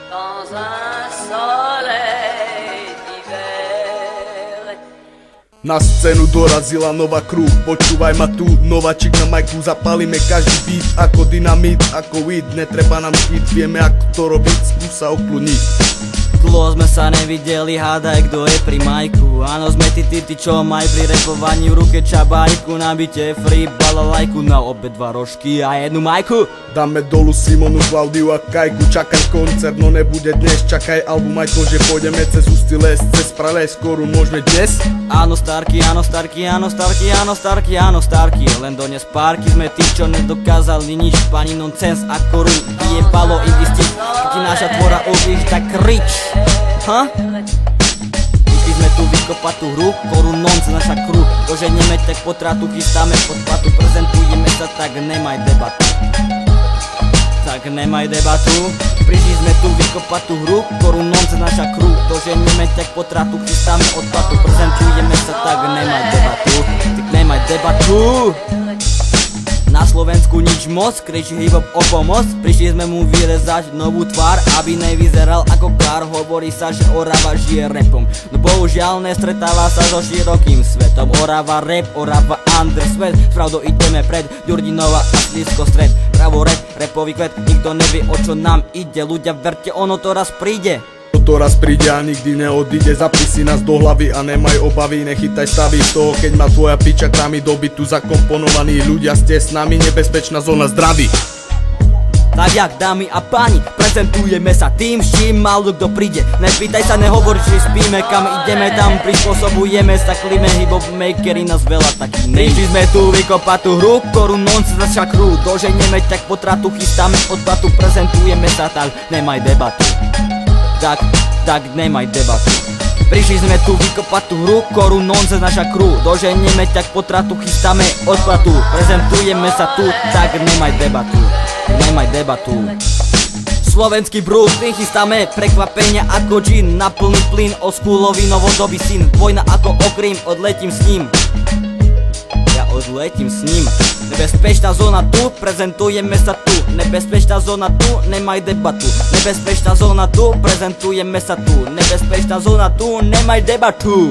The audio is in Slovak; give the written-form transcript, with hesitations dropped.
dans un soleil d'hiver. Na scénu dorazila nová crew, počúvaj ma tu, nováčik na majku, zapálime každý beat ako dynamit, ako weed, netreba nám šít, vieme ako to robiť, skús sa okľudniť. Dlho sme sa nevideli, hádaj kto je pri majku. Áno, sme tí čo maj pri repovaní v ruke čabajku. Nabite free balalajku, na obe 2 rožky a 1 majku. Dáme dolu Simonu, Klaudiu a Kajku, čakaj koncert, no nebude dnes, čakaj album aj to, že pôjdeme cez ústy les, cez prales, skoru môžeme dnes. Áno starky, áno starky, áno starky, áno starky, áno starky. Len dones párky sme tí, čo nedokázali nič, pani nonsense ako rúd. Vyjebalo im istiť, keď ti naša tvora uvíš, tak krič. Ha? Išli sme tu vykopať tú hru, korunonce naša crew. Doženieme tek potratu, chystáme pod platu, prezentujeme sa, tak nemaj debatu. Tak nemaj debatu. Prišli sme tu vykopať tú hru, korunonce naša crew. Doženieme tek potratu, chystáme od platu, prezentujeme sa, tak nemaj debatu. Tak nemaj debatu. Na Slovensku nič moc, kričí hip-hop o pomoc. Prišli sme mu vyrezať novú tvár, aby nevyzeral ako kár. Hovorí sa, že Orava žije rapom, no bohužiaľ nestretáva sa so širokým svetom. Orava rap, Orava undersvet, s pravdou ideme pred, Ďurdinova a Slizko stred. Pravo rap, rapový kvet, nikto nevie o čo nám ide. Ľudia verte, ono to raz príde. To raz príde a nikdy neodíde, zapni si nás do hlavy a nemaj obavy, nechytaj stavy z toho, keď má tvoja piča kramy dobytu zakomponovaní. Ľudia ste s nami, nebezpečná zóna zdraví. Tak jak dámy a páni, prezentujeme sa tým, s čím málo kto príde. Nepýtaj sa, nehovor, či spíme, kam ideme, tam prispôsobujeme sa klíme. Hip-hop makery nás veľa takých nej. Prišli sme tu vykopať tú hru, korunonce naša crew. Doženieme tak potratu, chystáme odplatu, prezentujeme sa, tak nemaj debatu. Tak nemaj debatu. Prišli sme tu vykopať tú hru, korunonce naša crew. Doženieme ťa k potratu, chystáme odplatu, prezentujeme sa tu, tak nemaj debatu. Nemaj debatu. Slovenský brúd, chystáme prekvapenia ako džin. Na plný plyn, oskúlový novodobý syn. Vojna ako okrím, odletím s ním. Ja odletím s ním. Nebezpečná zóna tu, prezentujeme sa tu. Nebezpečná zóna tu, nemaj debatu. Nebezpečná zóna tu, prezentujeme sa tu. Nebezpečná zóna tu, nemaj debatu.